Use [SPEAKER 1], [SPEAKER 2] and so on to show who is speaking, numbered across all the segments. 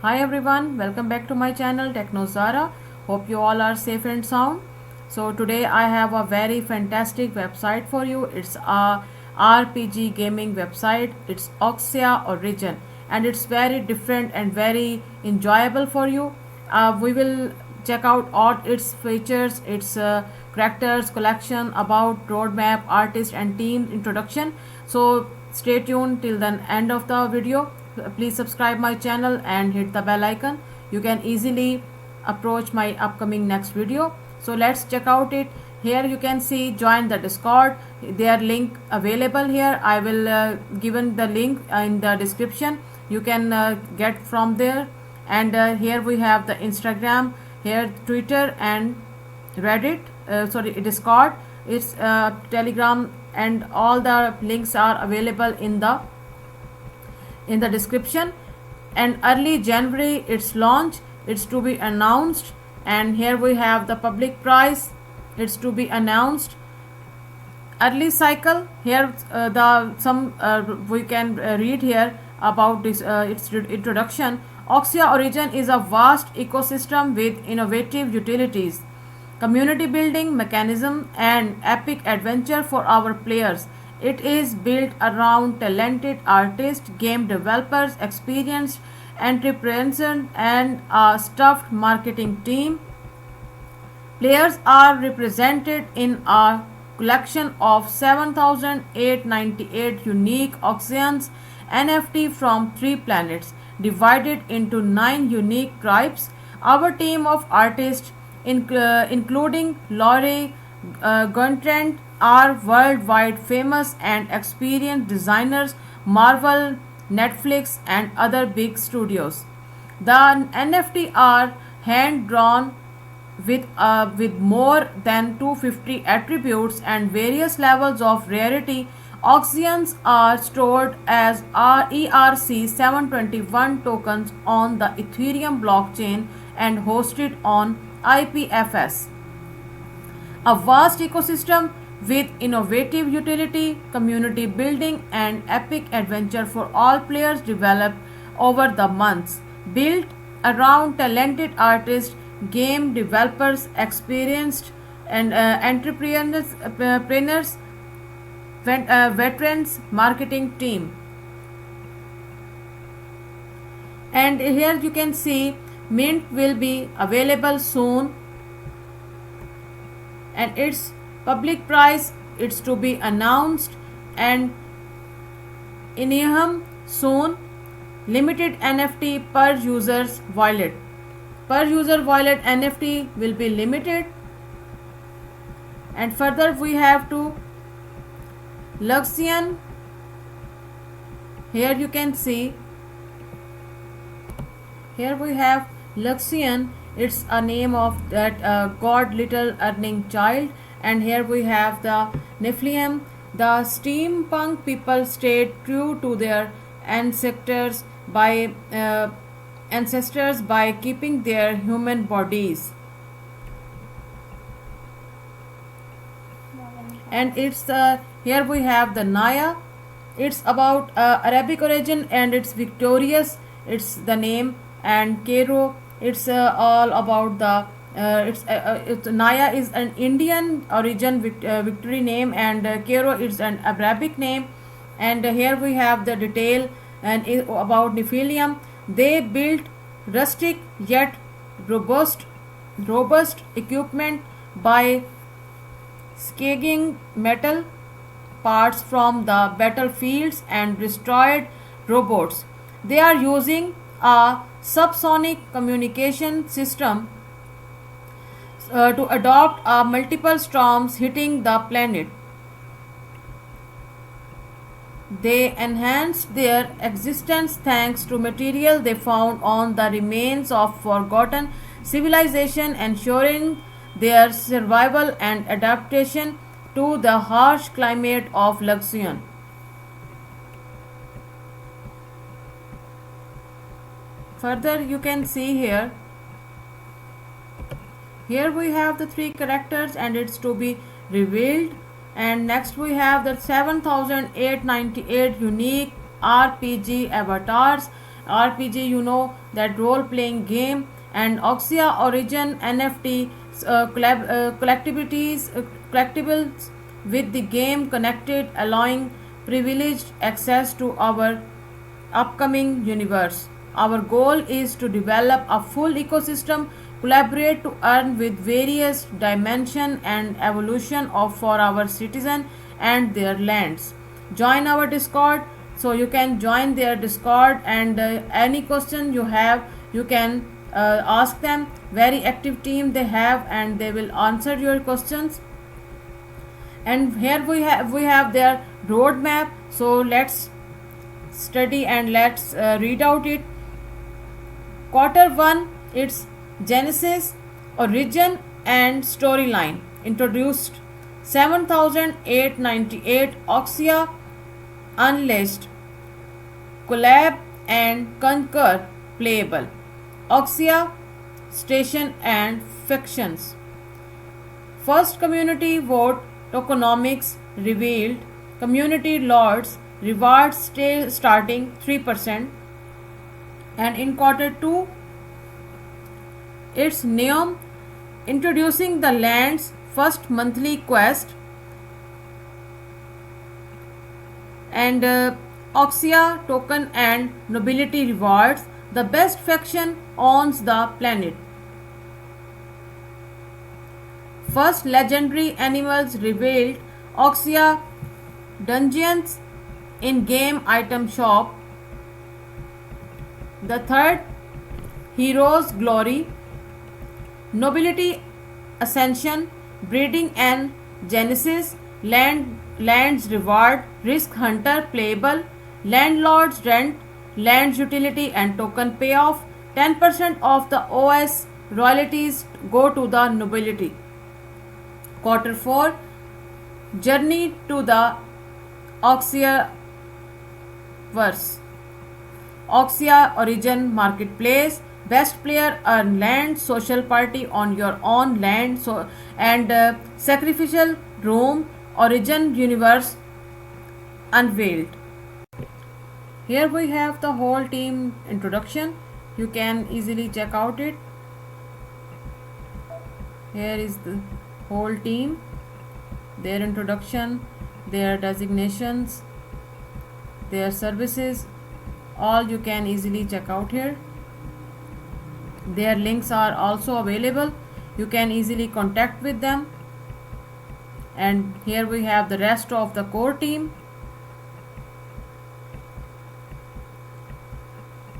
[SPEAKER 1] Hi everyone, welcome back to my channel TechnoZara. Hope you all are safe and sound. So today I have a very fantastic website for you. It's a RPG gaming website. It's Oxia Origin and it's very different and very enjoyable for you. We will check out all its features, its characters, collection, about, roadmap, artist and team introduction. So stay tuned till the end of the video. Please subscribe my channel and hit the bell icon. You can easily approach my upcoming next video. So let's check out it. Here you can see join the Discord. Their link available here. I will given the link in the description. You can get from there. And here we have the Instagram, here Twitter and Reddit. Discord. It's Telegram, and all the links are available in the description. And early January it's launch, it's to be announced. And here we have the public price, it's to be announced. Early cycle, here the some we can read here about this its introduction. Oxia Origin is a vast ecosystem with innovative utilities, community building mechanism and epic adventure for our players. It is built around talented artists, game developers, experienced entrepreneurs and a stuffed marketing team. Players are represented in a collection of 7,898 unique Oxians NFT from 3 planets, divided into 9 unique tribes. Our team of artists, including Laurie Guntrend, are worldwide famous and experienced designers, Marvel, Netflix, and other big studios. The NFT are hand drawn with more than 250 attributes and various levels of rarity. Oxians are stored as ERC 721 tokens on the Ethereum blockchain and hosted on IPFS. A vast ecosystem with innovative utility, community building, and epic adventure for all players developed over the months. Built around talented artists, game developers, experienced and entrepreneurs, veterans, marketing team. And here you can see mint will be available soon, and its public price it's to be announced, and Inium soon. Limited NFT per user's wallet. Per user wallet NFT will be limited. And further we have to Luxian. Here you can see, here we have Luxian. It's a name of that god little earning child. And here we have the Nephilim. The steampunk people stayed true to their ancestors by keeping their human bodies. And it's here we have the Naya. It's about Arabic origin and it's victorious. It's the name. And Cairo, it's all about the Naya is an Indian origin victory name, and Cairo is an Arabic name. And here we have the detail and about Nephilim. They built rustic yet robust equipment by scagging metal parts from the battlefields and destroyed robots. They are using a subsonic communication system to adopt multiple storms hitting the planet. They enhanced their existence thanks to material they found on the remains of forgotten civilization, ensuring their survival and adaptation to the harsh climate of Luxian. Further you can see here we have the 3 characters and it's to be revealed. And next we have the 7,898 unique RPG avatars RPG, you know, that role playing game, and Oxia Origin NFT collectibles with the game connected, allowing privileged access to our upcoming universe. Our goal is to develop a full ecosystem, collaborate to earn with various dimension and evolution of for our citizen and their lands. Join our Discord, so you can join their Discord, and any question you have, you can ask them. Very active team they have, and they will answer your questions. And here we have their roadmap. So let's study and let's read out it. Quarter 1, its genesis, origin and storyline. Introduced 7898 Oxia Unleashed, Collab and Conquer playable. Oxia Station and Fictions. First community vote tokenomics revealed. Community lords rewards starting 3%. And in quarter 2, it's Neom introducing the land's first monthly quest, and Oxia token and nobility rewards. The best faction owns the planet. First legendary animals revealed. Oxia dungeons in game item shop. The third, heroes glory, nobility ascension, breeding and genesis, lands reward, risk hunter playable, landlords rent, lands utility and token payoff. 10% of the OS royalties go to the nobility. Quarter 4, journey to the Oxia verse. Oxia Origin Marketplace. Best player earn land, social party on your own land, and sacrificial room. Origin universe unveiled. Here we have the whole team introduction. You can easily check out it. Here is the whole team, their introduction, their designations, their services, all you can easily check out here. Their links are also available. You can easily contact with them. And here we have the rest of the core team.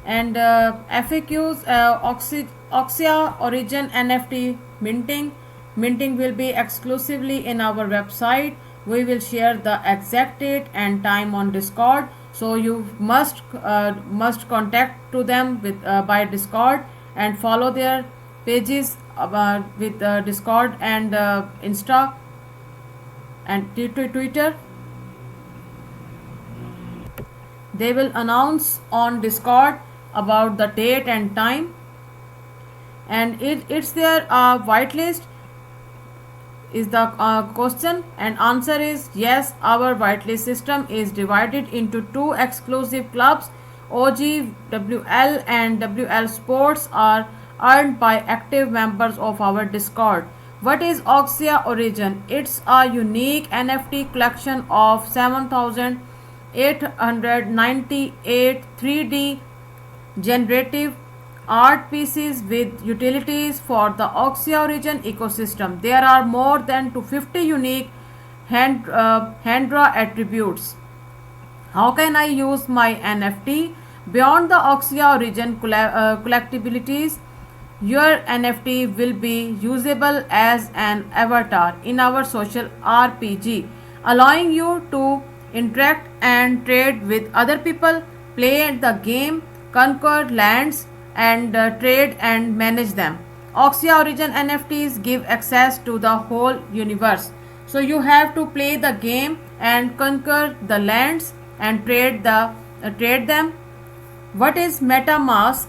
[SPEAKER 1] And FAQs, Oxia Origin NFT minting. Minting will be exclusively in our website. We will share the exact date and time on Discord. So you must contact to them with by Discord and follow their pages with Discord and Insta and Twitter. They will announce on Discord about the date and time, and it's their whitelist. Is the question, and answer is yes. Our whitelist system is divided into 2 exclusive clubs. OG WL and WL Sports are earned by active members of our Discord. What is Oxia Origin? It's a unique NFT collection of 7,898 3D generative art pieces with utilities for the Oxia Origin ecosystem. There are more than 250 unique Handra attributes. How can I use my NFT? Beyond the Oxia Origin collectibilities, your NFT will be usable as an avatar in our social RPG, allowing you to interact and trade with other people, play the game, conquer lands, and trade and manage them. Oxia Origin NFTs give access to the whole universe. So you have to play the game and conquer the lands and trade them. What is MetaMask?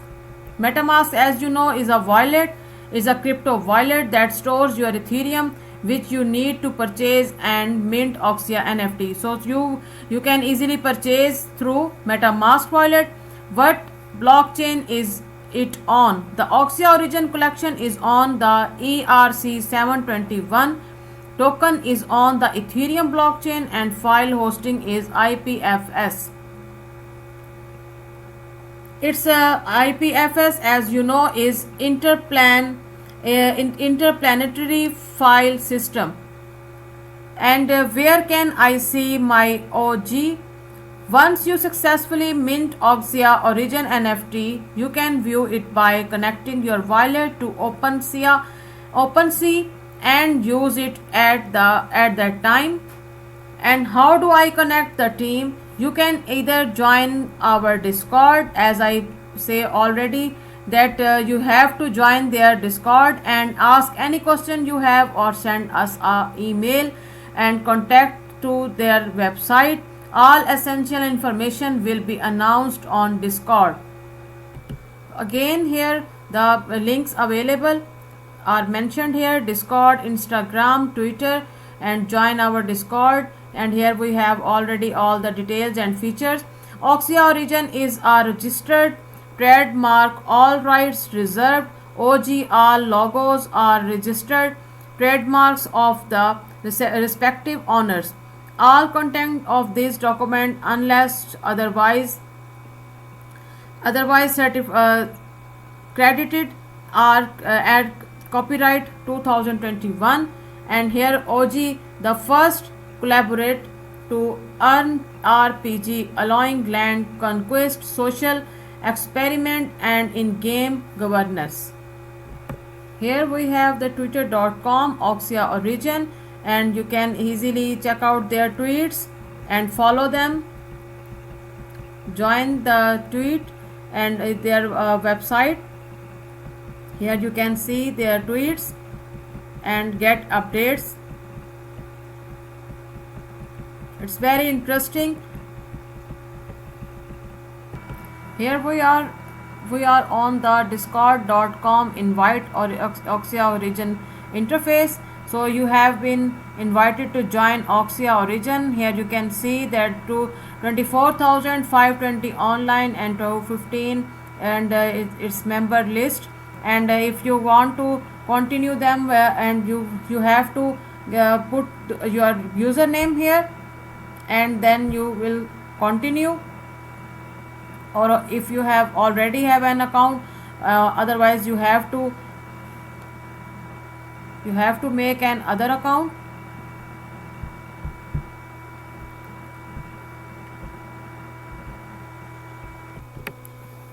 [SPEAKER 1] MetaMask, as you know, is a wallet, is a crypto wallet that stores your Ethereum, which you need to purchase and mint Oxia NFT. So you can easily purchase through MetaMask wallet. blockchain is it on? The Oxia Origin collection is on the ERC721. Token is on the Ethereum blockchain and file hosting is IPFS. Its IPFS, as you know, is interplanetary file system. And where can I see my OG? Once you successfully mint Oxia Origin NFT, you can view it by connecting your wallet to OpenSea and use it at that time. And how do I connect the team? You can either join our Discord, as I say already that you have to join their Discord and ask any question you have, or send us an email and contact to their website. All essential information will be announced on Discord. Again, here the links available are mentioned here: Discord, Instagram, Twitter, and join our Discord. And here we have already all the details and features. Oxia Origin is a registered trademark, all rights reserved. OG, all logos are registered trademarks of the respective owners. All content of this document, unless otherwise credited, are at copyright 2021. And here OG, the first collaborate to earn RPG, allowing land conquest, social experiment, and in-game governance. Here we have the twitter.com Oxia Origin, and you can easily check out their tweets and follow them. Join the tweet and their website. Here you can see their tweets and get updates. It's very interesting. Here we are on the discord.com invite or Oxia Origin interface. So you have been invited to join Oxia Origin. Here you can see that to 24,520 online and to 15 and its member list. And if you want to continue them, and you have to put your username here, and then you will continue. Or if you have already have an account, otherwise you have to make an other account.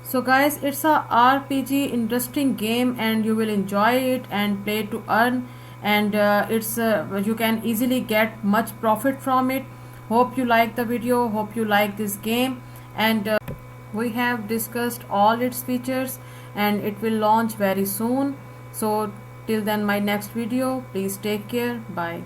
[SPEAKER 1] So guys, it's a RPG interesting game, and you will enjoy it and play to earn, and it's you can easily get much profit from it. Hope you like the video, hope you like this game, and we have discussed all its features, and it will launch very soon. So till then, my next video, please take care, bye.